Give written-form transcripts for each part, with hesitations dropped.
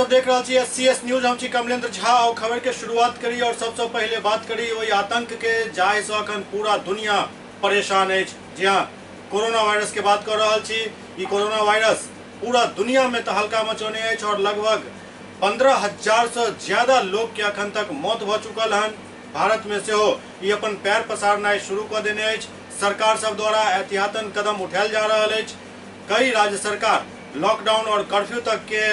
सब देख रहा छी SCS न्यूज। हम छी कमलेंद्र झा और खबर के शुरुआत करी और सबसे पहले बात करी वही आतंक के जाहि से अखन पूरा दुनिया परेशान है। जी हाँ, कोरोना वायरस के बात कर रहा छी। ई कोरोना वायरस पूरा दुनिया में तहलका मचौने है और लगभग 15,000 से ज्यादा लोग के अखन तक मौत भ चुकल हन। भारत में से हो ये अपन पैर पसारना शुरू कर देने है। सरकार सब द्वारा एहतियातन कदम उठायल जा रहा है। कई राज्य सरकार लॉकडाउन और कर्फ्यू तक के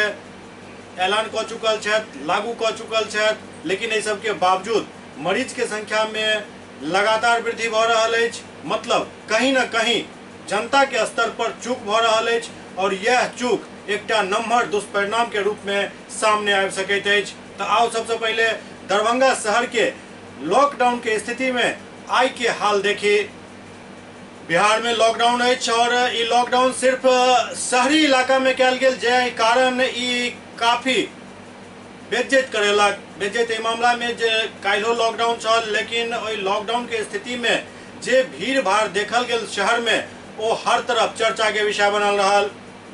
ऐलान कर चुकल है, लागू कर चुकल है, लेकिन इस सब के बावजूद मरीज के संख्या में लगातार वृद्धि भ रहा है। मतलब कहीं न कहीं जनता के स्तर पर चूक भ रहा है और यह चूक एक नम्हर दुष्परिणाम के रूप में सामने आ सकैत अछि। तो आओ सबसे पहले दरभंगा शहर के लॉकडाउन के स्थिति में आई के हाल देखी। बिहार में लॉकडाउन है और ये लॉकडाउन सिर्फ शहरी इलाका में कल गेल, जे कारण ई काफी बेज्जत करेलक। बेज्जत मामला में जे काल्हो लॉकडाउन चल, लेकिन लॉकडाउन के स्थिति में जे भीड़ भाड़ देखल गेल शहर में वो हर तरफ चर्चा के विषय बनल रहा।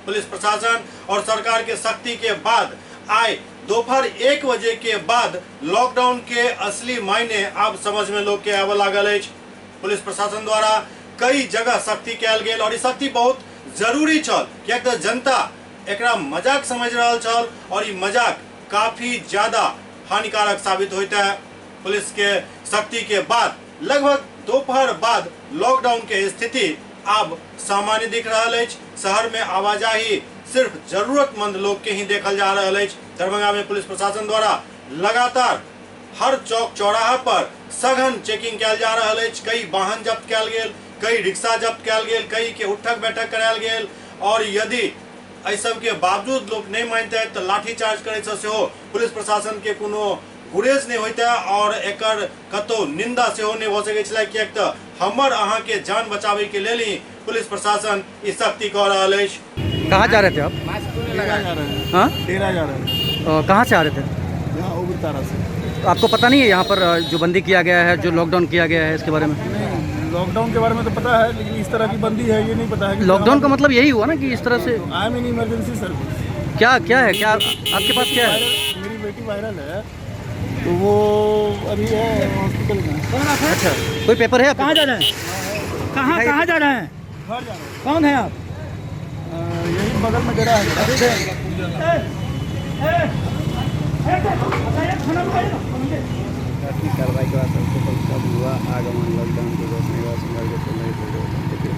पुलिस प्रशासन और सरकार के सख्ती के बाद आए दोपहर 1 बजे के बाद लॉकडाउन के असली मायने अब समझ में लोग के आवे लागल है। पुलिस प्रशासन द्वारा कई जगह सख्ती कल गेल और सख्ती बहुत जरूरी छल, किया तो जनता एकरा मजाक समझ रहा छल और ये मजाक काफी ज्यादा हानिकारक साबित होता है। पुलिस के सख्ती के बाद लगभग दोपहर बाद लॉकडाउन के स्थिति अब सामान्य दिख रहा है। शहर में आवाजाही सिर्फ जरूरतमंद लोग के ही देखल जा रहा है। दरभंगा में पुलिस प्रशासन द्वारा लगातार हर चौक चौराहा पर सघन चेकिंग कल जा रहा है। कई वाहन जब्त कल गेल, कई रिक्शा जब्त कल गेल, कई के उठक बैठक करायल गेल और यदि एहि सब के बावजूद लोग नहीं मानते तो लाठीचार्ज करे से हो पुलिस प्रशासन के कोनो गुरेज नहीं होता और एकर कतो निंदा से नहीं हो सके छला, किया तो हमर अहाँ के जान बचावे के लेल ही पुलिस प्रशासन इस सख्ती कर रहा है। कहाँ जा रहे थे आप? डेरा जा रहे हैं। हाँ, डेरा जा रहे हैं। कहाँ से आ रहे थे? यहाँ उग्रतारा से। तो आपको पता नहीं है यहाँ पर जो बंदी किया गया है, जो लॉकडाउन किया गया है, इसके बारे में? नहीं, लॉकडाउन के बारे में तो पता है, लेकिन इस तरह की बंदी है ये नहीं पता है। लॉकडाउन का मतलब यही हुआ ना कि इस तरह से आई मीन इमरजेंसी सर्विस। क्या क्या है, क्या आपके पास क्या है? मेरी बेटी वायरल है तो वो अभी है हॉस्पिटल में। अच्छा, कोई पेपर है? कहाँ जा रहे हैं? कहाँ जा रहे हैं? घर जा रहे हैं। कौन है आप? यही बगल में डेरा है। कार्रवाई के बाद सबसे पहले कब हुआ आगमन लॉकडाउन के घोषणा के बाद सोमवार को 15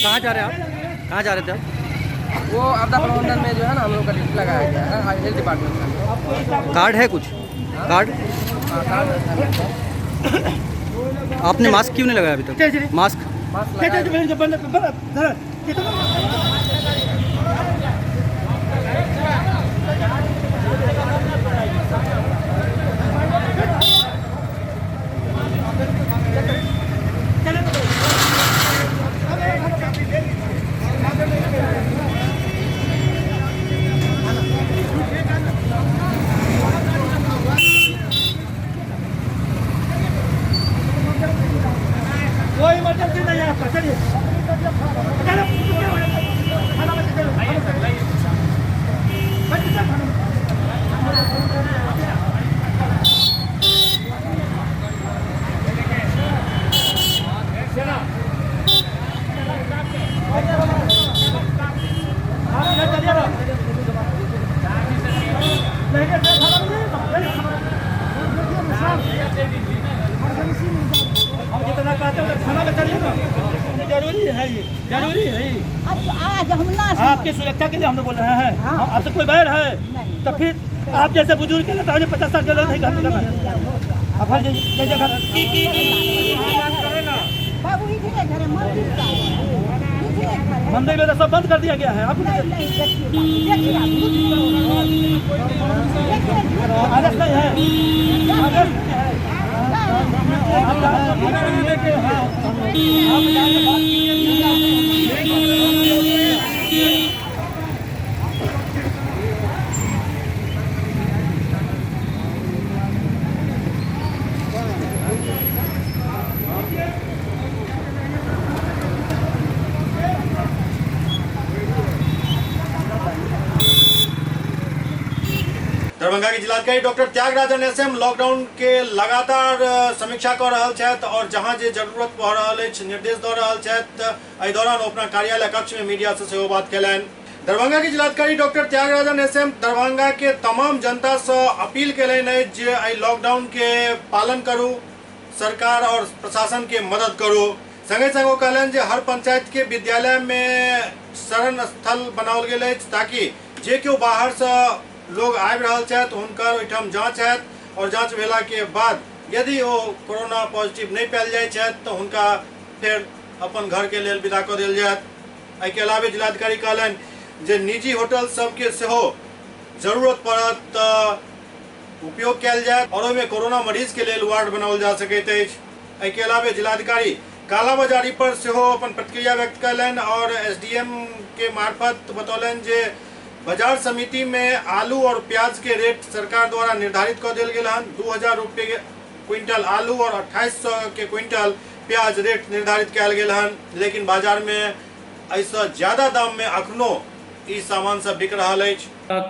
कहाँ जा रहे हैं आप? कहाँ जा रहे थे आप? वो आपदा प्रबंधन में जो है ना हम लोग का ड्यूटी लगाया गया है हेल्थ डिपार्टमेंट का। कार्ड है कुछ? कार्ड? हाँ, कार्ड आपने मास्क क्यों नहीं लगाया अभी तक? मास्क जरूरी है। अब आज हम ना आपकी सुरक्षा के लिए हम लोग बोल रहे हैं। हाँ। आपसे कोई बैर है नहीं। तो फिर आप जैसे बुजुर्ग के लिए तो 50 साल चलो नहीं घर अब हर जगह बाबू इधर घर है, मंदिर का है। इधर घर है। मंदिर में तो सब बंद कर दिया गया है। आप नहीं, नहीं, देखिए आप आदेश नहीं है, आदेश नहीं है। दरभंगा के जिलाधिकारी डॉक्टर त्यागराजन एसएम लॉकडाउन के लगातार समीक्षा कर रहल छथि और जहां जे जरूरत भऽ रहल अछि निर्देश दऽ रहल छथि एहि दौरान ओ अपना कार्यालय कक्ष में मीडिया से सेहो बात केलनि। दरभंगा के जिलाधिकारी डॉक्टर त्यागराजन एसएम दरभंगा के तमाम जनता से अपील केलनि अछि जे एहि लॉकडाउन के पालन करू, सरकार और प्रशासन के मदद करू। संगे संग ओ कहलनि जे हर पंचायत के विद्यालय में शरण स्थल बनाओल गेल अछि ताकि जे केओ बाहर से लोग आबि रहल छथि हुनकर ओहिठाम जांच हैत और जांच भेला के बाद यदि ओ कोरोना पॉजिटिव नहीं पायल जाय छथि तो हुनका फिर अपन घर के लेल विदा कऽ देल जायत। एहि के अलावे जिलाधिकारी कहलनि जे निजी होटल सबके सेहो जरूरत पड़त तऽ उपयोग कयल जायत और ओहिमे कोरोना मरीज के लेल वार्ड बनाओल जा सकैत अछि। एहि के अलावे जिलाधिकारी कालाबाजारी पर सेहो अपन प्रतिक्रिया व्यक्त कयलनि और एसडीएम के मार्फत बतौलनि जे बाजार समिति में आलू और प्याज के रेट सरकार द्वारा निर्धारित कर दिल गेल हन। 2000 रुपये के क्विंटल आलू और 2800 के क्विंटल प्याज रेट निर्धारित किया गेल हन, लेकिन बाजार में ऐसा ज्यादा दाम में अखनो ई सामान सब बिक रहा है।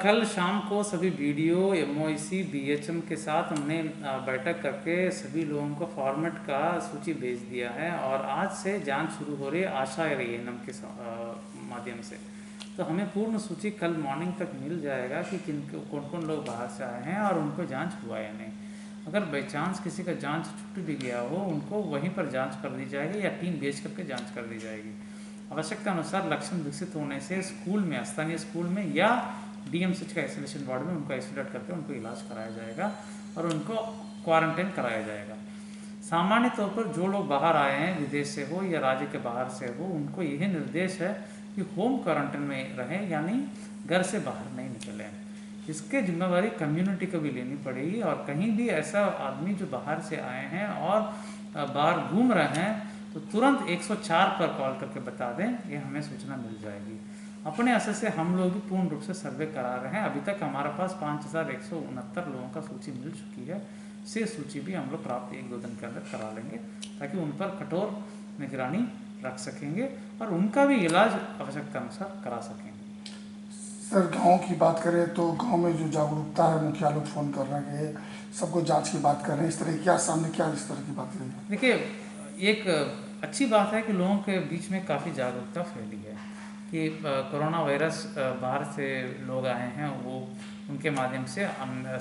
कल शाम को सभी बीडीओ, एमओसी, बीएचएम के साथ हमने बैठक करके सभी लोगों को फॉर्मेट का सूची भेज दिया है और आज से जांच शुरू हो रही है आशा रही है नम के माध्यम से। तो हमें पूर्ण सूची कल मॉर्निंग तक मिल जाएगा कि कौन कौन लोग बाहर से आए हैं और उनको जांच हुआ या नहीं। अगर बाई चांस किसी का जांच छूट भी गया हो उनको वहीं पर जांच कर दी जाएगी या टीम भेज करके जांच कर दी जाएगी। आवश्यकता अनुसार लक्षण विकसित होने से स्कूल में, स्थानीय स्कूल में या डीएमसीएच का आइसोलेशन वार्ड में उनको आइसोलेट करके उनको इलाज कराया जाएगा और उनको क्वारंटाइन कराया जाएगा। सामान्य तौर पर जो लोग बाहर आए हैं विदेश से हो या राज्य के बाहर से हो उनको यही निर्देश है कि होम क्वारंटाइन में रहें, यानी घर से बाहर नहीं निकलें। इसके जिम्मेवारी कम्युनिटी को भी लेनी पड़ेगी और कहीं भी ऐसा आदमी जो बाहर से आए हैं और बाहर घूम रहे हैं तो तुरंत 104 पर कॉल करके बता दें, ये हमें सूचना मिल जाएगी। अपने असर से हम लोग भी पूर्ण रूप से सर्वे करा रहे हैं। अभी तक हमारे पास 5169 लोगों का सूची मिल चुकी है। शेष सूची भी हम लोग प्राप्त 1-2 दिन के अंदर करा लेंगे ताकि उन पर कठोर निगरानी रख सकेंगे और उनका भी इलाज आवश्यकता अनुसार करा सकेंगे। सर गांव की बात करें तो गांव में जो जागरूकता है, मुखिया लोग फोन कर रहे हैं, सबको जांच की बात कर रहे हैं, इस तरह क्या सामने क्या इस तरह की बातें हैं? देखिए एक अच्छी बात है कि लोगों के बीच में काफ़ी जागरूकता फैली है कि कोरोना वायरस बाहर से लोग आए हैं वो उनके माध्यम से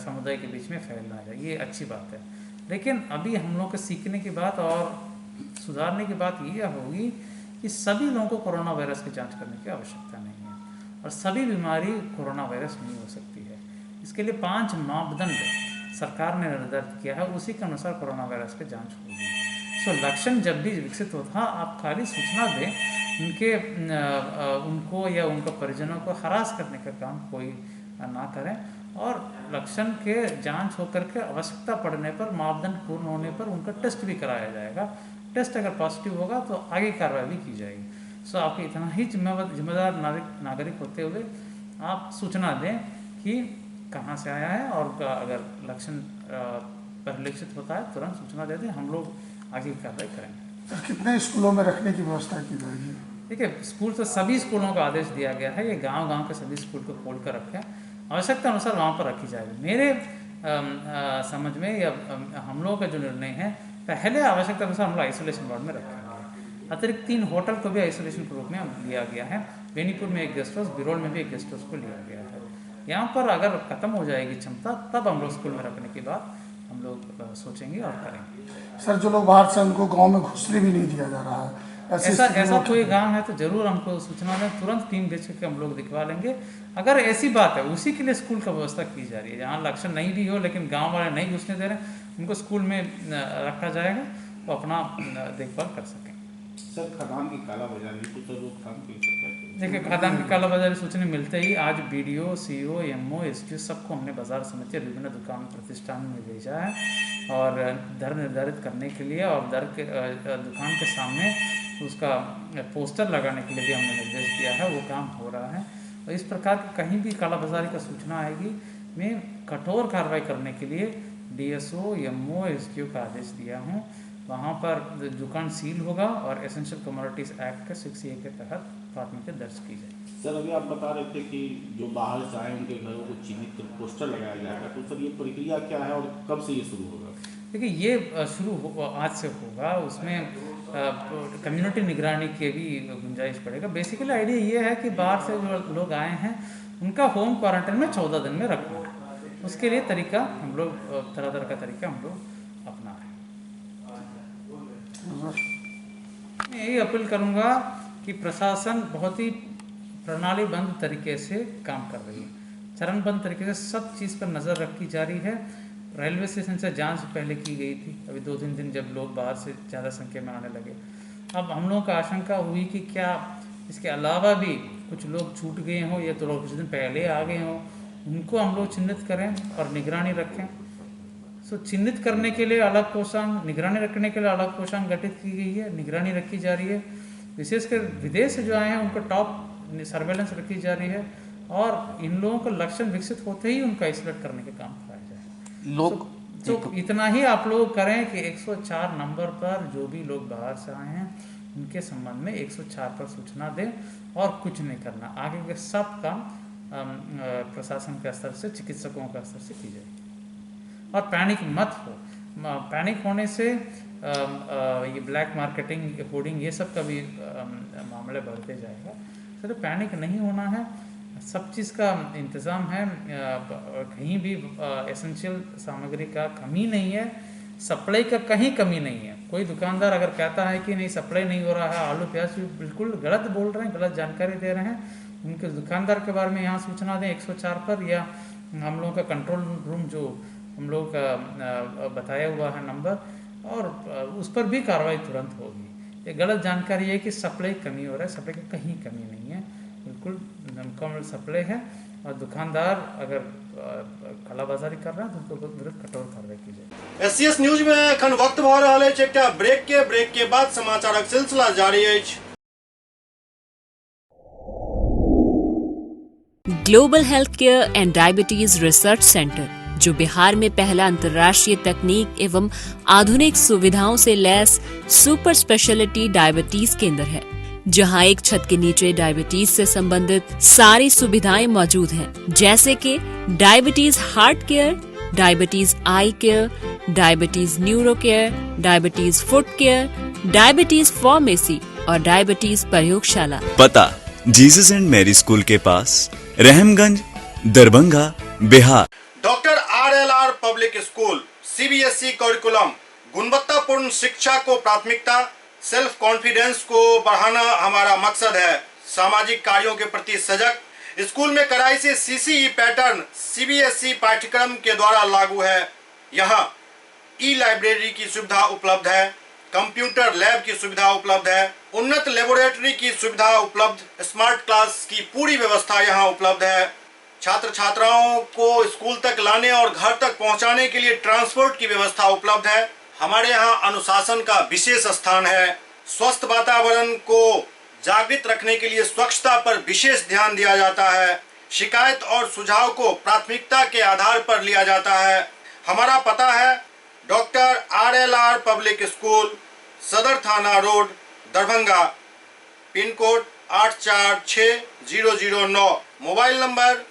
समुदाय के बीच में फैल रहा है, ये अच्छी बात है। लेकिन अभी हम लोग के सीखने की बात और सुधारने की बात ये होगी कि सभी लोगों को कोरोना वायरस की जांच करने की आवश्यकता नहीं है और सभी बीमारी कोरोना वायरस नहीं हो सकती है। इसके लिए 5 मापदंड सरकार ने निर्धारित किया है, उसी के अनुसार कोरोना वायरस की जांच होगी। सो लक्षण जब भी विकसित होता है आप खाली सूचना दें, उनको या उनके परिजनों को हरास करने का काम कोई ना करें और लक्षण के जांच होकर के आवश्यकता पड़ने पर, मापदंड पूर्ण होने पर उनका टेस्ट भी कराया जाएगा। टेस्ट अगर पॉजिटिव होगा तो आगे कार्रवाई भी की जाएगी। सो आपको इतना ही जिम्मेदार नागरिक होते हुए आप सूचना दें कि कहाँ से आया है और अगर लक्षण परिलक्षित होता है तुरंत सूचना दे दें, हम लोग आगे की कार्रवाई करेंगे। कितने स्कूलों में रखने की व्यवस्था की जाएगी? देखिए स्कूल तो सभी स्कूलों का आदेश दिया गया है, ये गांव के सभी स्कूल को खोल कर रखें, आवश्यकता अनुसार वहाँ पर रखी जाएगी। मेरे समझ में या हम लोगों का जो निर्णय है, पहले आवश्यकता अनुसार हम लोग आइसोलेशन वार्ड में रखेंगे। अतिरिक्त 3 होटल को भी आइसोलेशन के रूप में लिया गया है। बेनीपुर में एक गेस्ट हाउस, बिरोल में भी एक गेस्ट हाउस को लिया गया है। यहाँ पर अगर खत्म हो जाएगी क्षमता तब हम लोग स्कूल में रखने की बात हम लोग सोचेंगे और करेंगे। सर जो लोग बाहर से उनको गांव में घुसने भी नहीं दिया जा रहा है, ऐसा कोई गांव है तो जरूर हमको सूचना दें, तुरंत टीम भेज के हम लोग दिखवा लेंगे। अगर ऐसी बात है उसी के लिए स्कूल का व्यवस्था की जा रही है, जहाँ लक्षण नहीं भी हो लेकिन गांव वाले नहीं घुसने दे रहे हैं, उनको स्कूल में रखा जाएगा, वो अपना देखभाल कर सकें। सर, खदान की कालाबाजारी को तो रोकथाम की सकते हैं? देखिए, खदान की कालाबाजारी सूचना मिलते ही आज BDO, CO, MO, SDO सबको हमने बाजार समिति विभिन्न दुकान प्रतिष्ठान में भेजा है और दर निर्धारित करने के लिए और दर के दुकान के सामने उसका पोस्टर लगाने के लिए भी हमने निर्देश दिया है। वो काम हो रहा है और इस प्रकार की कहीं भी कालाबाजारी का सूचना आएगी, मैं कठोर कार्रवाई करने के लिए DSO, MO, SDO का आदेश दिया हूँ। वहाँ पर दुकान सील होगा और एसेंशियल कमोडिटीज़ एक्ट के 6A के तहत प्राथमिकी दर्ज की जाएगी। सर, अभी आप बता रहे थे कि जो बाहर से आए उनके घरों को चिन्हित कर पोस्टर लगाया जाएगा, तो सर ये प्रक्रिया क्या है और कब से ये शुरू होगा? देखिए, ये शुरू आज से होगा, उसमें कम्युनिटी निगरानी के भी गुंजाइश पड़ेगा। बेसिकली आइडिया ये है कि बाहर से जो लोग आए हैं उनका होम क्वारंटाइन में 14 दिन में रखना, उसके लिए तरीका हम लोग तरह का तरीका हम लोग अपना रहे हैं। मैं यही अपील करूंगा कि प्रशासन बहुत ही प्रणालीबद्ध तरीके से काम कर रही है, चरणबद्ध तरीके से सब चीज़ पर नज़र रखी जा रही है। रेलवे स्टेशन से जांच पहले की गई थी, अभी 2-3 दिन जब लोग बाहर से ज़्यादा संख्या में आने लगे, अब हम लोगों का आशंका हुई कि क्या इसके अलावा भी कुछ लोग छूट गए हों या तो लोग कुछ दिन पहले आ गए हों, उनको हम लोग चिन्हित करें और निगरानी रखें। चिन्हित करने के लिए अलग कोषांग, निगरानी रखने के लिए अलग कोषांग गठित की गई है, निगरानी रखी जा रही है। विशेषकर विदेश से जो आए हैं उनको टॉप सर्वेलेंस रखी जा रही है और इन लोगों को लक्षण विकसित होते ही उनका आइसोलेट करने का काम कराया जाए। लोग तो इतना ही आप लोग करें कि 104 नंबर पर जो भी लोग बाहर से आए हैं उनके संबंध में 104 पर सूचना दें और कुछ नहीं करना। आगे के सब काम प्रशासन के स्तर से, चिकित्सकों के स्तर से की जाएगी। और पैनिक मत हो, पैनिक होने से ये ब्लैक मार्केटिंग, होर्डिंग, ये सब का भी मामले बढ़ते जाएगा। तो पैनिक नहीं होना है, सब चीज़ का इंतज़ाम है, कहीं भी एसेंशियल सामग्री का कमी नहीं है, सप्लाई का कहीं कमी नहीं है। कोई दुकानदार अगर कहता है कि नहीं सप्लाई नहीं हो रहा है, आलू प्याज भी बिल्कुल गलत बोल रहे हैं, गलत जानकारी दे रहे हैं। उनके दुकानदार के बारे में यहाँ सूचना दें 104 पर, या हम लोगों का कंट्रोल रूम जो हम लोग का बताया हुआ है नंबर, और उस पर भी कार्रवाई तुरंत होगी। ये गलत जानकारी है कि सप्लाई कमी हो रहा है, सप्लाई की कहीं कमी नहीं है, बिल्कुल मुकम्मल सप्लाई है। और दुकानदार अगर कालाबाजारी कर रहा है तो उनको विरुद्ध कठोर कार्रवाई की जाए। SCS न्यूज में एखन वक्त भऽ रहल अछि एकटा ब्रेक के बाद समाचारक सिलसिला जारी अछि। Global health care and diabetes research centre, जो बिहार में पहला अंतर्राष्ट्रीय तकनीक एवं आधुनिक सुविधाओं से लैस सुपर स्पेशलिटी डायबिटीज केंद्र है, जहां एक छत के नीचे डायबिटीज से संबंधित सारी सुविधाएं मौजूद हैं, जैसे कि diabetes heart care, diabetes eye care, diabetes neuro care, diabetes foot care, diabetes pharmacy और डायबिटीज प्रयोगशाला। पता जीसस एंड मैरी स्कूल के पास, Rahamganj, Darbhanga, Bihar. Doctor RLR public school, CBSE curriculum, गुणवत्तापूर्ण शिक्षा को प्राथमिकता, सेल्फ कॉन्फिडेंस को बढ़ाना हमारा मकसद है। सामाजिक कार्यों के प्रति सजग, स्कूल में कड़ाई से CCE पैटर्न CBSE पाठ्यक्रम के द्वारा लागू है। यहाँ ई-लाइब्रेरी की सुविधा उपलब्ध है, कंप्यूटर लैब की सुविधा उपलब्ध है, उन्नत लेबोरेटरी की सुविधा उपलब्ध, स्मार्ट क्लास की पूरी व्यवस्था यहाँ उपलब्ध है। छात्र छात्राओं को स्कूल तक लाने और घर तक पहुंचाने के लिए ट्रांसपोर्ट की व्यवस्था उपलब्ध है। हमारे यहाँ अनुशासन का विशेष स्थान है। स्वस्थ वातावरण को जागृत रखने के लिए स्वच्छता पर विशेष ध्यान दिया जाता है। शिकायत और सुझाव को प्राथमिकता के आधार पर लिया जाता है। हमारा पता है डॉक्टर RLR पब्लिक स्कूल, सदर थाना road, Darbhanga, pin code 846009, mobile number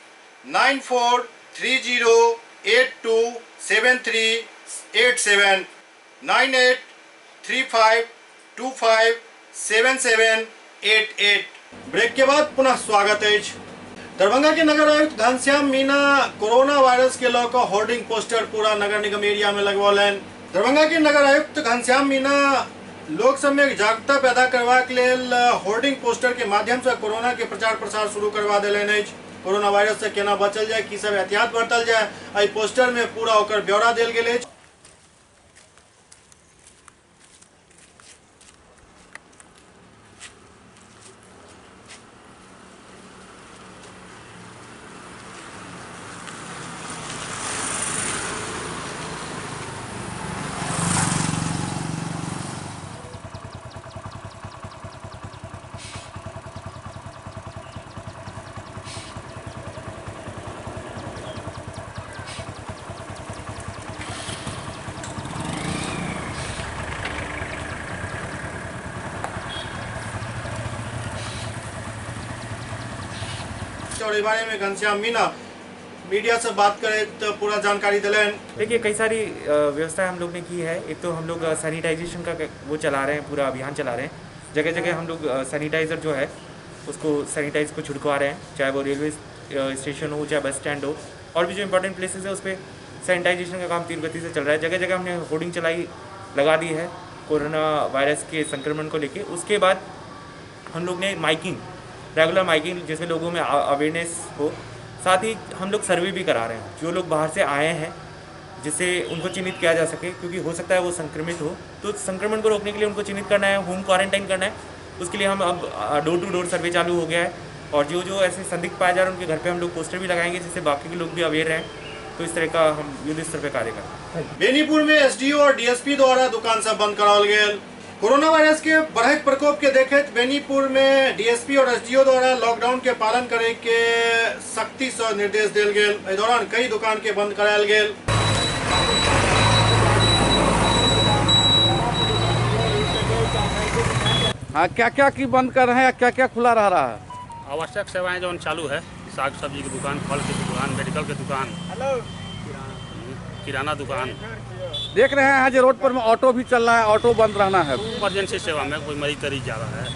9430827387, 9835257788। Break के बाद पुनः स्वागत है। दरभंगा के नगर आयुक्त घनश्याम मीना कोरोना वायरस के लऽ कऽ होर्डिंग पोस्टर पूरा नगर निगम एरिया में लगवौलनि। दरभंगा के नगर आयुक्त घनश्याम मीना लोक सब में जागरूकता पैदा करबाक लेल होर्डिंग पोस्टर के माध्यम से कोरोना के प्रचार प्रसार शुरू करवा देलनि अछि। कोरोना वायरस से केना बचल जाए, की सब एहतियात बरतल जाए, एहि पोस्टर में पूरा ओकर ब्यौरा देल गेल अछि। और इस बारे में घनश्याम मीना मीडिया से बात करें तो पूरा जानकारी दिलें। देखिए कई सारी व्यवस्थाएं हम लोग ने की है। एक तो हम लोग सैनिटाइजेशन का वो चला रहे हैं, पूरा अभियान चला रहे हैं। जगह जगह हम लोग सैनिटाइज़र जो है उसको सैनिटाइज को छिड़कवा रहे हैं, चाहे वो रेलवे स्टेशन हो चाहे बस स्टैंड हो, और भी जो इंपॉर्टेंट प्लेसेस है उस पर सैनिटाइजेशन का काम तीव्र गति से चल रहा है। जगह जगह हमने होर्डिंग लगा दी है कोरोना वायरस के संक्रमण को लेके। उसके बाद हम लोग ने माइकिंग, रेगुलर माइकिंग जिसमें लोगों में अवेयरनेस हो, साथ ही हम लोग सर्वे भी करा रहे हैं जो लोग बाहर से आए हैं, जिससे उनको चिन्हित किया जा सके, क्योंकि हो सकता है वो संक्रमित हो। तो संक्रमण को रोकने के लिए उनको चिन्हित करना है, होम क्वारंटाइन करना है। उसके लिए हम अब डोर टू डोर सर्वे चालू हो गया है, और जो जो ऐसे संदिग्ध पाए जा रहे हैं उनके घर पे हम लोग पोस्टर भी लगाएंगे, जिससे बाकी के लोग भी अवेयर रहें। तो इस तरह का हम युद्ध स्तर पर कार्य करें। बेनीपुर में एसडीओ और डीएसपी द्वारा दुकान सब बंद कराओल गेल। कोरोना वायरस के बढ़त प्रकोप के देखते बेनीपुर में डीएसपी और एसडीओ द्वारा लॉकडाउन के पालन करे के सख्ती से निर्देश दिल गेल। इस दौरान कई दुकान के बंद करायल गेल। हाँ, क्या क्या की बंद कर रहे हैं, क्या क्या खुला रह रहा है? आवश्यक सेवाएं जो चालू है, साग सब्जी की दुकान, फल की दुकान, मेडिकल की दुकान, किराना दुकान। देख रहे हैं जो रोड पर में ऑटो भी चल रहा है, ऑटो बंद रहना है। इमरजेंसी सेवा में कोई मरीज तरीज जा रहा है।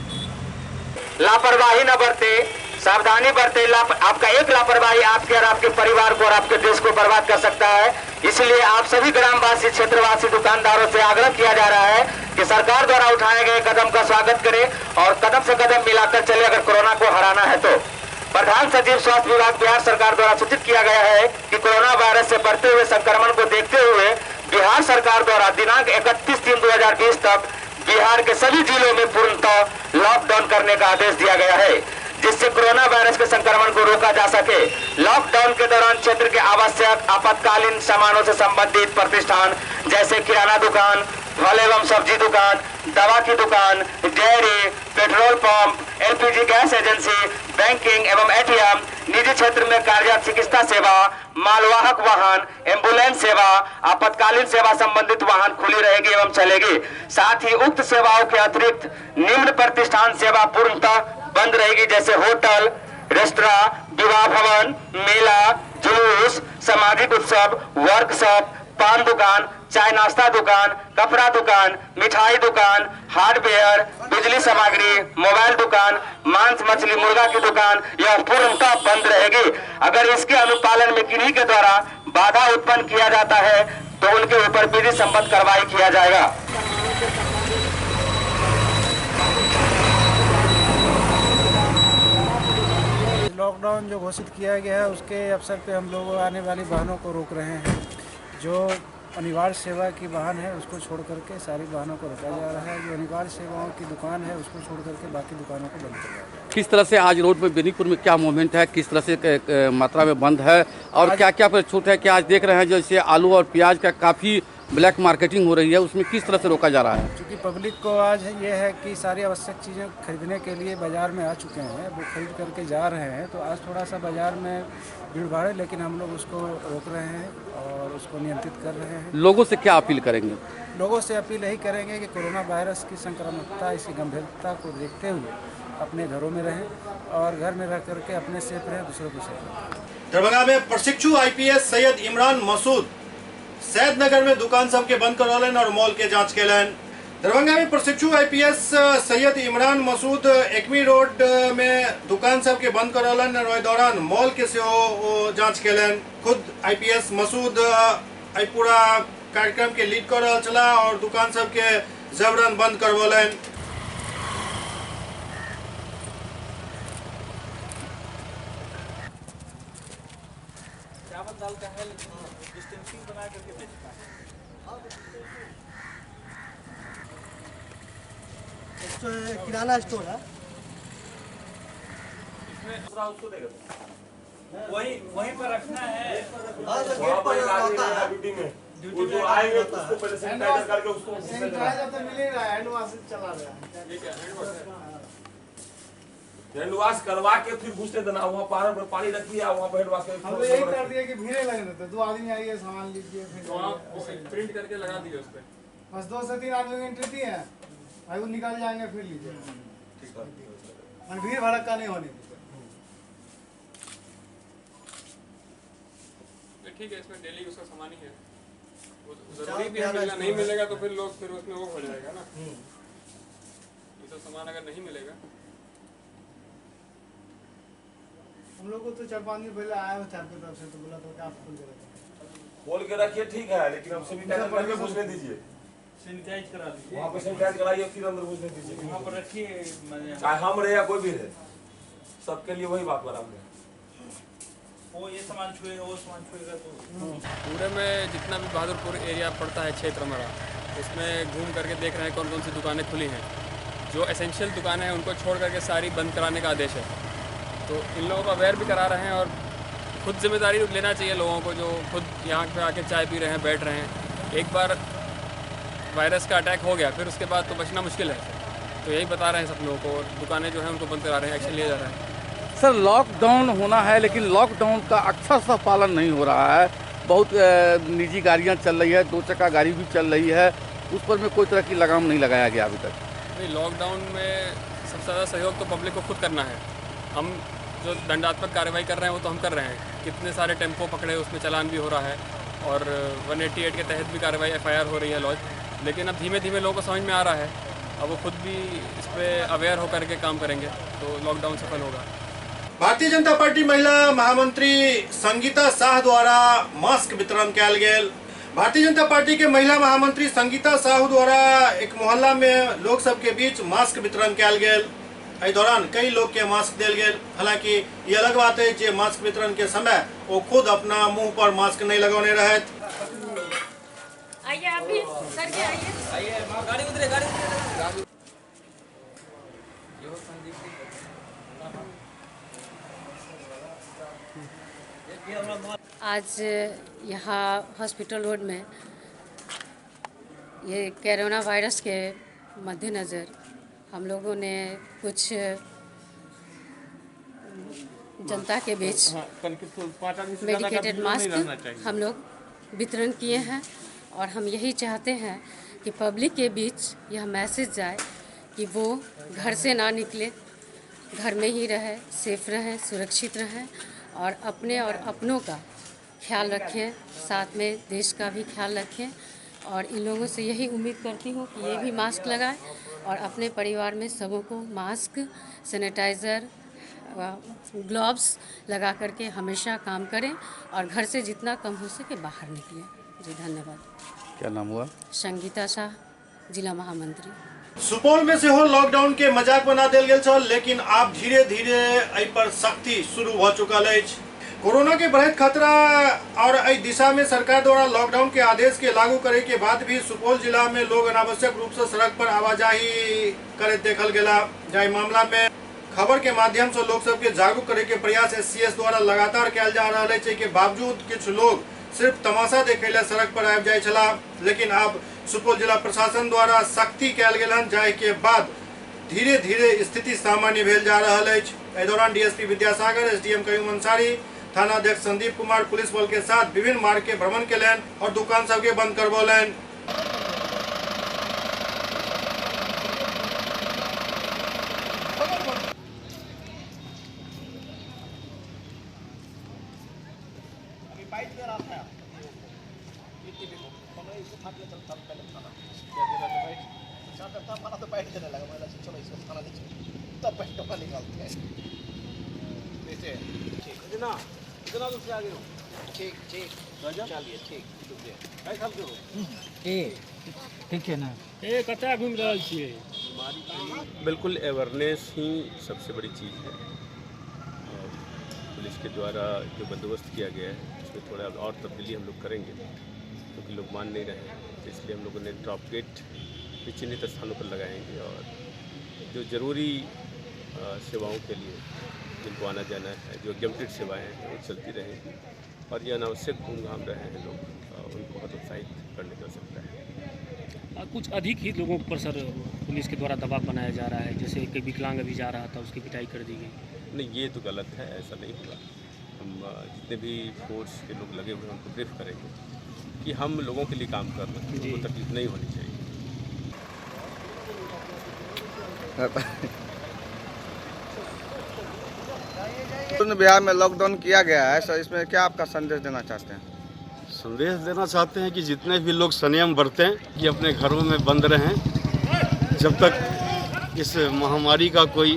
लापरवाही न बरते, सावधानी बरते। आपका एक लापरवाही आपके और आपके परिवार को और आपके देश को बर्बाद कर सकता है। इसलिए आप सभी ग्रामवासी, क्षेत्रवासी, दुकानदारों से आग्रह किया जा रहा है कि सरकार द्वारा उठाए गए कदम का स्वागत करें और कदम से कदम मिलाकर चले अगर कोरोना को हराना है तो। प्रधान सचिव स्वास्थ्य विभाग बिहार सरकार द्वारा सूचित किया गया है कि कोरोना वायरस से बढ़ते हुए संक्रमण को देखते हुए बिहार सरकार द्वारा दिनांक 31/3/2020 तक बिहार के सभी जिलों में पूर्णतः लॉकडाउन करने का आदेश दिया गया है, जिससे कोरोना वायरस के संक्रमण को रोका जा सके। लॉकडाउन के दौरान क्षेत्र के आवश्यक आपातकालीन सामानों से संबंधित प्रतिष्ठान जैसे किराना दुकान, फल एवं सब्जी दुकान, दवा की दुकान, dairy, petrol pump, LPG gas agency, banking एवं एटीएम, निजी क्षेत्र में कार्यरत चिकित्सा सेवा, मालवाहक वाहन, एम्बुलेंस सेवा, आपातकालीन सेवा संबंधित वाहन खुली रहेगी एवं चलेगी। साथ ही उक्त सेवाओं के अतिरिक्त निम्न प्रतिष्ठान सेवा पूर्णतः बंद रहेगी, जैसे होटल, रेस्टोरेंट, विवाह भवन, मेला, जुलूस, सामाजिक उत्सव, वर्कशॉप, पान दुकान, चाय नाश्ता दुकान, कपड़ा दुकान, मिठाई दुकान, हार्डवेयर, बिजली सामग्री, मोबाइल दुकान, मांस मछली मुर्गा की दुकान, यह पूर्णतः बंद रहेगी। अगर इसके अनुपालन में किन्हीं के द्वारा बाधा उत्पन्न किया जाता है तो उनके ऊपर विधि सम्मत कार्रवाई किया जाएगा। लॉकडाउन जो घोषित किया गया है उसके अवसर पे हम लोग आने वाली वाहनों को रोक रहे हैं। जो अनिवार्य सेवा की वाहन है उसको छोड़ करके सारी वाहनों को रोका जा रहा है। जो अनिवार्य सेवाओं की दुकान है उसको छोड़ करके बाकी दुकानों को बंद किया जा रहा है। किस तरह से आज रोड में बेनीपुर में क्या मूवमेंट है, किस तरह से मात्रा में बंद है और क्या क्या पर छूट है? क्या आज देख रहे हैं जैसे आलू और प्याज का काफ़ी ब्लैक मार्केटिंग हो रही है, उसमें किस तरह से रोका जा रहा है? क्योंकि पब्लिक को आज ये है कि सारी आवश्यक चीज़ें खरीदने के लिए बाज़ार में आ चुके हैं, वो खरीद करके जा रहे हैं, तो आज थोड़ा सा बाज़ार में भीड़ भाड़ है, लेकिन हम लोग उसको रोक रहे हैं और उसको नियंत्रित कर रहे हैं। लोगों से क्या अपील करेंगे? लोगों से अपील यही करेंगे कि कोरोना वायरस की संक्रामकता, इसकी गंभीरता को देखते हुए अपने घरों में रहें और घर में रह करके अपने सेफ रहें, दूसरों को सेफ रहें। दरभंगा में प्रशिक्षु आईपीएस सैयद इमरान मसूद सैयदनगर में दुकान सबके बंद करौलन और मॉल के जांच केलन। दरभंगा में प्रशिक्षु आईपीएस सैयद इमरान मसूद एकमी रोड में दुकान सबके बंद करौलन और ओहि दौरान मॉल के सेहो जांच केलन। खुद आईपीएस मसूद पूरा कार्यक्रम के लीड कर रहा चला और दुकान सबके जबरन बंद करवौलन। किराना स्टोर है, वहीं पर रखना है। वो जो आएंगे उसको पहले सैनिटाइजर करके उसको सैनिटाइजर तो मिलेगा, हैंड वॉश चला रहा है। हैंड वॉश करवा के फिर घुसने देना, वहाँ पानी रखिए, वहाँ हैंड वॉश हम लोग यही कर दिया कि भीड़े लगने थे, 2 आदमी आइए सामान लीजिए, फिर प्रिंट करके लगा दिए उस पे, बस 2 से 3 आदमी एंट्री दी है, भाई वो निकाल जाएंगे फिर लीजिए, और भीड़ भड़का नहीं होनी। ठीक है, इसमें डेली उसका सामान ही है, जरूरी भी है मिलना, नहीं मिलेगा तो फिर लोग फिर उसमें वो हो जाएगा ना, ये सब सामान अगर नहीं मिलेगा। हम लोग को तो 4-5 दिन पहले आया था आपकी तरफ से, तो बोला तो क्या आप खोल के रखिए, ठीक है, लेकिन हम सैनिटाइजर करके घुसने दीजिए, सैनिटाइज करा दीजिए, वहाँ पे सैनिटाइज कराइए, फिर अंदर घुसने दीजिए, वहाँ पर रखिए, चाहे हम रहे या कोई भी रहे, सबके लिए वही बात बराबर है। वो ये सामान छुएगा, वो सामान छुएगा, तो पूरे में जितना भी बहादुरपुर एरिया पड़ता है क्षेत्र हमारा, इसमें घूम करके देख रहे हैं कौन कौन सी दुकानें खुली हैं। जो एसेंशियल दुकानें हैं उनको छोड़ करके सारी बंद कराने का आदेश है, तो इन लोगों को अवेयर भी करा रहे हैं, और खुद जिम्मेदारी लेना चाहिए लोगों को, जो खुद यहाँ पे आके चाय पी रहे हैं, बैठ रहे हैं। एक बार वायरस का अटैक हो गया, फिर उसके बाद तो बचना मुश्किल है, तो यही बता रहे हैं सब लोगों को, और दुकानें जो हैं उनको बंद करा रहे हैं, एक्शन लिया जा रहा है। सर लॉकडाउन होना है, लेकिन लॉकडाउन का अच्छा सा पालन नहीं हो रहा है। बहुत निजी गाड़ियां चल रही है, 2 चक्का गाड़ी भी चल रही है, उस पर में कोई तरह की लगाम नहीं लगाया गया अभी तक। नहीं, लॉकडाउन में सबसे ज़्यादा सहयोग तो पब्लिक को खुद करना है। हम जो दंडात्मक कार्रवाई कर रहे हैं वो तो हम कर रहे हैं, कितने सारे टेम्पो पकड़े, उसमें चालान भी हो रहा है, और 188 के तहत भी कार्रवाई FIR हो रही है लॉज। लेकिन अब धीमे धीमे लोगों को समझ में आ रहा है, अब वो खुद भी इस पर अवेयर होकर के काम करेंगे तो लॉकडाउन सफल होगा। भारतीय जनता पार्टी महिला महामंत्री संगीता शाह द्वारा मास्क वितरण किया गया। भारतीय जनता पार्टी के महिला महामंत्री संगीता शाह द्वारा एक मोहल्ला में लोग सब के बीच मास्क वितरण किया गया। इस दौरान कई लोग के मास्क दिल गए। हालांकि ये अलग बात है कि मास्क वितरण के समय वो खुद अपना मुंह पर मास्क नहीं लगाने रहे। आइए आप भी सर के आइए, गाड़ी उतरे, गाड़ी आज यहाँ हॉस्पिटल रोड में ये कोरोना वायरस के मद्देनज़र हम लोगों ने कुछ जनता के बीच मेडिकेटेड मास्क हम लोग वितरण किए हैं, और हम यही चाहते हैं कि पब्लिक के बीच यह मैसेज जाए कि वो घर से ना निकले, घर में ही रहे, सेफ रहें, सुरक्षित रहें, और अपने और अपनों का ख्याल रखें, साथ में देश का भी ख्याल रखें। और इन लोगों से यही उम्मीद करती हूँ कि ये भी मास्क लगाएं, और अपने परिवार में सबों को मास्क, सैनिटाइज़र, ग्लव्स लगा करके हमेशा काम करें, और घर से जितना कम हो सके बाहर निकलें। जी धन्यवाद। क्या नाम हुआ? संगीता शाह, जिला महामंत्री। सुपौल में से हो लॉकडाउन के मजाक बना देल गेल छल, लेकिन आब धीरे धीरे एहि पर सख्ती शुरू भ चुकल अछि। कोरोना के बढ़त खतरा और एहि दिशा में सरकार द्वारा लॉकडाउन के आदेश के लागू करे के बाद भी सुपौल जिला में लोग अनावश्यक रूप से सड़क पर आवाजाही करैत देखल गेला। जाहि मामला में खबर के माध्यम से लोग सबके जागरूक करे के प्रयास SCS द्वारा लगातार कयल जा रहल अछि के बावजूद किछु लोग सिर्फ तमाशा देखे ला सड़क पर आबि जाय छला। लेकिन अब सुपौल जिला प्रशासन द्वारा सख्ती कयल गेल हन, जाहि के बाद धीरे धीरे स्थिति सामान्य भेल जा रहल अछि। एहि दौरान DSP विद्यासागर, SDM कयूम अंसारी, थाना अध्यक्ष संदीप कुमार पुलिस बल के साथ विभिन्न मार्ग के भ्रमण केलनि और दुकान सबके बंद करवौलनि। इतना दूसरे आगे ठीक है ना ए कतऽ घूम रहल छियै बिल्कुल अवेयरनेस ही सबसे बड़ी चीज़ है। और पुलिस के द्वारा जो बंदोबस्त किया गया है उसमें थोड़ा और तब्दीली हम लोग करेंगे क्योंकि लोग मान नहीं रहे हैं, तो इसलिए हम लोगों ने ड्रॉप गेट भी चिन्हित स्थानों पर लगाएंगे और जो ज़रूरी सेवाओं के लिए जिनको आना जाना है, जो एग्जम्प्टेड सेवाएँ हैं वो चलती रहेंगी और ये अनावश्यक घूमघाम रहे हैं लोग उनको हतोत्साहित करने की आवश्यकता है। कुछ अधिक ही लोगों पर सर पुलिस के द्वारा दबाव बनाया जा रहा है, जैसे कि विकलांग अभी जा रहा था उसकी पिटाई कर दी गई। नहीं, ये तो गलत है, ऐसा नहीं होगा। हम जितने भी फोर्स के लोग लगे हुए हैं उनको ब्रीफ करेंगे कि हम लोगों के लिए काम कर रहे हैं, उनको तकलीफ नहीं होनी चाहिए। बिहार में लॉकडाउन किया गया है सर, इसमें क्या आपका संदेश देना चाहते हैं? संदेश देना चाहते हैं कि जितने भी लोग संयम बरतें कि अपने घरों में बंद रहें, जब तक इस महामारी का कोई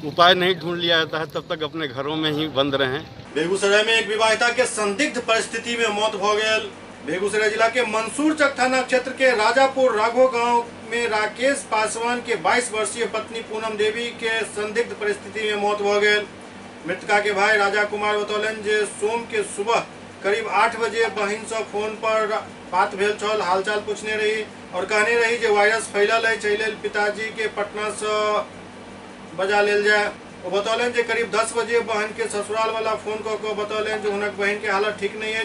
उपाय नहीं ढूंढ लिया जाता है तब तक अपने घरों में ही बंद रहें। बेगूसराय में एक विवाहिता के संदिग्ध परिस्थिति में मौत हो गई। बेगूसराय जिला के मंसूरचक थाना क्षेत्र के राजापुर राघो गांव में राकेश पासवान के 22 वर्षीय पत्नी पूनम देवी के संदिग्ध परिस्थिति में मौत हो गई। मृतका के भाई राजा कुमार बतौलन जे सोम के सुबह करीब 8 बजे बहन से फोन पर बात भेल छल, हालचाल पूछने रही और कहने रही जे वायरस फैलल है, चल पिताजी के पटना से बजा लेल जाए। वो बतौलन जे करीब 10 बजे बहन के ससुराल वाला फोन कऽ बतौलन जे हुनक बहन के हालत ठीक नहीं है।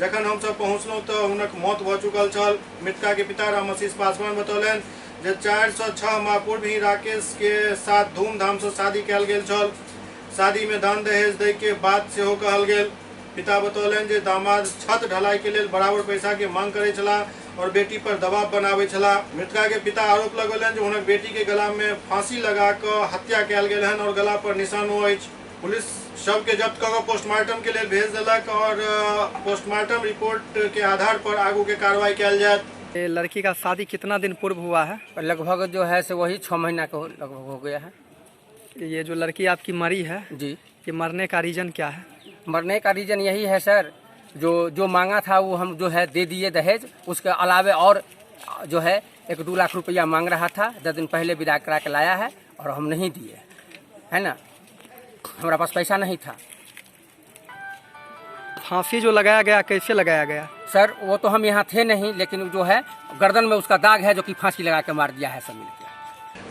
जखन हम सब पहुँचलहुँ तो हुनक मौत भऽ चुकल छल। मृतका के पिता रामाशीष पासवान बतौलन जे 4 से 6 माह पूर्व ही राकेश के साथ धूमधाम से शादी कयल गेल छल। शादी में दान दहेज दे के बात सेहो कहल गेल। पिता बतौलन जे दामाद छत ढलाई के लिए बराबर पैसा के मांग करे छला और बेटी पर दबाव बनावे छला। मृतका के पिता आरोप लगौलन जे हुनक बेटी के गला में फांसी लगा कर हत्या कयल गेल हन और गला पर निशानो अछि। पुलिस शव के जब्त कर पोस्टमार्टम के लिए भेज देलक और पोस्टमार्टम रिपोर्ट के आधार पर आगू के कार्रवाई कयल जायत। लड़की का शादी कितना दिन पूर्व हुआ है? लगभग जो है से वही 6 महीना का लगभग हो गया है। ये जो लड़की आपकी मरी है जी, ये मरने का रीजन क्या है? मरने का रीजन यही है सर, जो मांगा था वो हम जो है दे दिए दहेज, उसके अलावे और जो है 1-2 लाख रुपया मांग रहा था। 10 दिन पहले विदा करा के लाया है और हम नहीं दिए, है ना, हमारा पास पैसा नहीं था। फांसी जो लगाया गया कैसे लगाया गया? सर वो तो हम यहाँ थे नहीं, लेकिन जो है गर्दन में उसका दाग है जो कि फांसी लगा के मार दिया है सब मिलकर।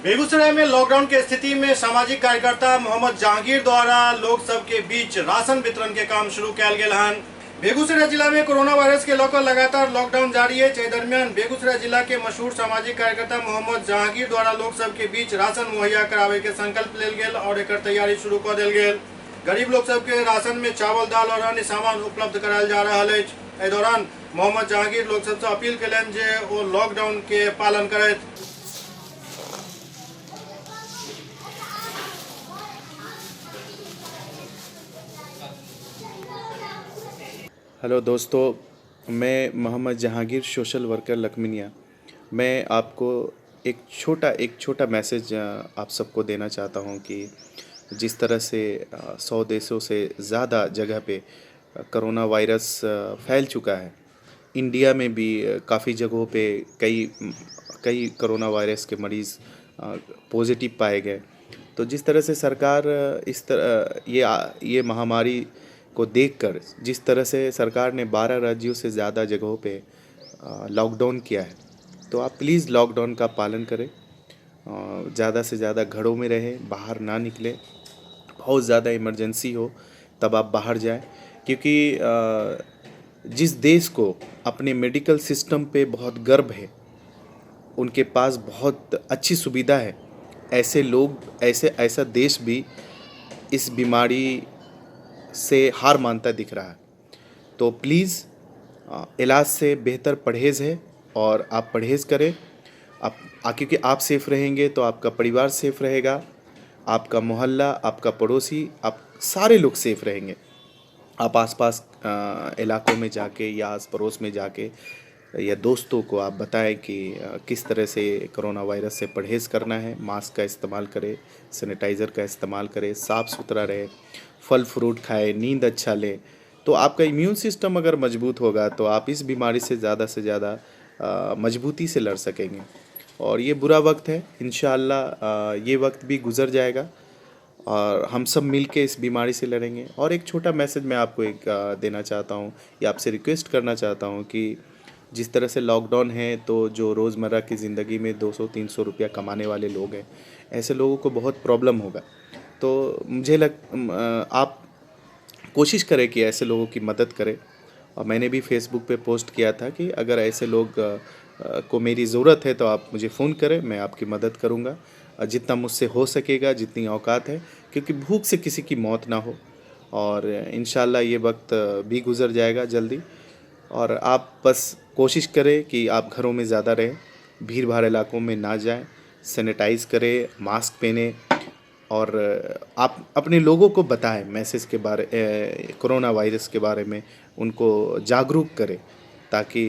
बेगूसराय में लॉकडाउन की स्थिति में सामाजिक कार्यकर्ता मोहम्मद जहांगीर द्वारा लोग सब के बीच राशन वितरण के काम शुरू किया गेल हन। बेगूसराय जिला में कोरोना वायरस के लेकर लगातार लॉकडाउन जारी है। दरमियान बेगूसराय जिला के मशहूर सामाजिक कार्यकर्ता मोहम्मद जहांगीर द्वारा लोग सब के बीच राशन मुहैया करावे के संकल्प लेल गेल और एक तैयारी शुरू कर देल गेल। गरीब लोग सब के राशन में चावल, दाल और अन्य सामान उपलब्ध करायल जा रहा है। एहि दौरान मोहम्मद जहांगीर लोग सबसे अपील कयलनि जे ओ लॉकडाउन के पालन करथि। हेलो दोस्तों, मैं मोहम्मद जहांगीर, सोशल वर्कर लखमीनिया। मैं आपको एक छोटा मैसेज आप सबको देना चाहता हूं कि जिस तरह से 100 देशों से ज़्यादा जगह पे कोरोना वायरस फैल चुका है, इंडिया में भी काफ़ी जगहों पे कई कोरोना वायरस के मरीज़ पॉजिटिव पाए गए। तो जिस तरह से सरकार इस तरह ये महामारी को देखकर जिस तरह से सरकार ने 12 राज्यों से ज़्यादा जगहों पे लॉकडाउन किया है, तो आप प्लीज़ लॉकडाउन का पालन करें। ज़्यादा से ज़्यादा घरों में रहें, बाहर ना निकलें। बहुत ज़्यादा इमरजेंसी हो तब आप बाहर जाएं, क्योंकि जिस देश को अपने मेडिकल सिस्टम पे बहुत गर्व है, उनके पास बहुत अच्छी सुविधा है, ऐसा देश भी इस बीमारी से हार मानता दिख रहा है। तो प्लीज़ इलाज से बेहतर परहेज़ है और आप परहेज़ करें। क्योंकि आप सेफ़ रहेंगे तो आपका परिवार सेफ़ रहेगा, आपका मोहल्ला, आपका पड़ोसी, आप सारे लोग सेफ़ रहेंगे। आप आसपास इलाकों में जाके या आस पड़ोस में जाके या दोस्तों को आप बताएं कि किस तरह से कोरोना वायरस से परहेज़ करना है। मास्क का इस्तेमाल करें, सैनिटाइज़र का इस्तेमाल करें, साफ़ सुथरा रहे, फल फ्रूट खाएं, नींद अच्छा लें। तो तो आपका इम्यून सिस्टम अगर मजबूत होगा तो आप इस बीमारी से ज़्यादा मजबूती से लड़ सकेंगे। और ये बुरा वक्त है, इंशाअल्लाह ये वक्त भी गुज़र जाएगा और हम सब मिल के इस बीमारी से लड़ेंगे। और एक छोटा मैसेज मैं आपको एक देना चाहता हूँ या आपसे रिक्वेस्ट करना चाहता हूँ कि जिस तरह से लॉकडाउन है तो जो रोज़मर्रा की ज़िंदगी में 200-300 रुपया कमाने वाले लोग हैं, ऐसे लोगों को बहुत प्रॉब्लम होगा। तो मुझे आप कोशिश करें कि ऐसे लोगों की मदद करें। और मैंने भी फेसबुक पे पोस्ट किया था कि अगर ऐसे लोग को मेरी ज़रूरत है तो आप मुझे फ़ोन करें, मैं आपकी मदद करूँगा जितना मुझसे हो सकेगा, जितनी औकात है, क्योंकि भूख से किसी की मौत ना हो। और इंशाल्लाह ये वक्त भी गुज़र जाएगा जल्दी। और आप बस कोशिश करें कि आप घरों में ज़्यादा रहें, भीड़ भाड़ इलाकों में ना जाएं, सैनिटाइज़ करें, मास्क पहने और आप अपने लोगों को बताएं मैसेज के बारे कोरोना वायरस के बारे में, उनको जागरूक करें ताकि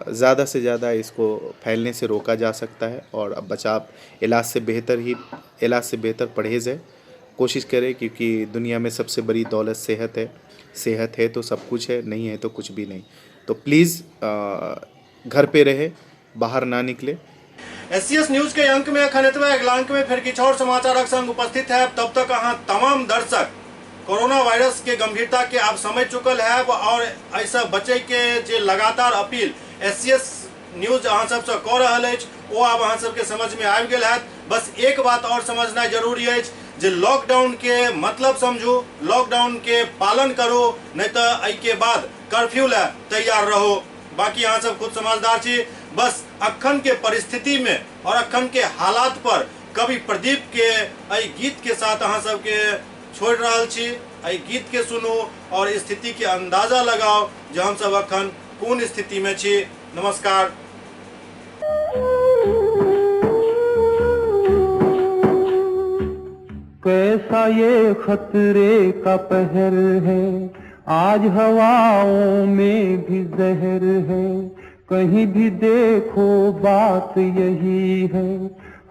ज़्यादा से ज़्यादा इसको फैलने से रोका जा सकता है। और अब बचाव इलाज से बेहतर परहेज़ है। कोशिश करें क्योंकि दुनिया में सबसे बड़ी दौलत सेहत है। सेहत है तो सब कुछ है, नहीं है तो कुछ भी नहीं। तो प्लीज़ घर पे रहे, बाहर ना निकले। SCS न्यूज के अंक में अखन एतबे, अगला अंक में फिर किछु और समाचारक संग उपस्थित है। तब तक अहाँ तमाम दर्शक कोरोना वायरस के गंभीरता के आप समझ चुकल है और ऐसा बचे के जे लगातार अपील SCS न्यूज अहाँ सबसे कऽ रहल अछि वो आब अहाँ सबके समझ में आबि गेल हैत। बस एक बात और समझना जरूरी है जे लॉकडाउन के मतलब समझू, लॉकडाउन के पालन करू, नहीं तो एहि के बाद कर्फ्यू ला तैयार रहो। बाकी अहाँ सब खुद समझदार छी। बस अखन के परिस्थिति में और अखन के हालात पर कवि प्रदीप के एहि गीत के साथ अहाँ सबके छोड़ रहल छी। एहि गीत के सुनू और स्थिति के अंदाजा लगाओ जे हम सब अखन कोन स्थिति में छी। नमस्कार। कैसा ये खतरे का पहर है, आज हवाओं में भी जहर है। कहीं भी देखो बात यही है,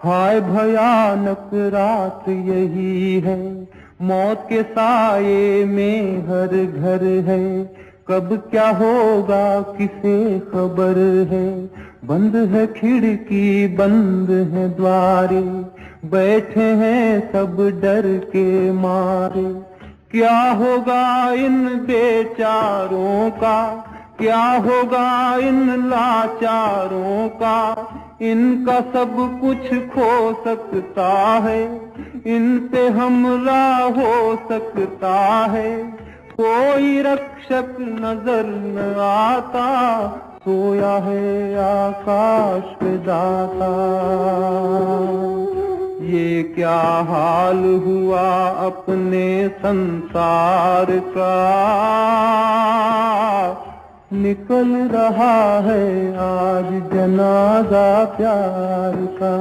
हाय भयानक रात यही है। मौत के साये में हर घर है, कब क्या होगा किसे खबर है। बंद है खिड़की बंद है द्वारे, बैठे हैं सब डर के मारे। क्या होगा इन बेचारों का, क्या होगा इन लाचारों का। इनका सब कुछ खो सकता है, इन पे हमला हो सकता है। कोई रक्षक नजर न आता, सोया है आकाश पे दाता। ये क्या हाल हुआ अपने संसार का, निकल रहा है आज जनाजा प्यार का।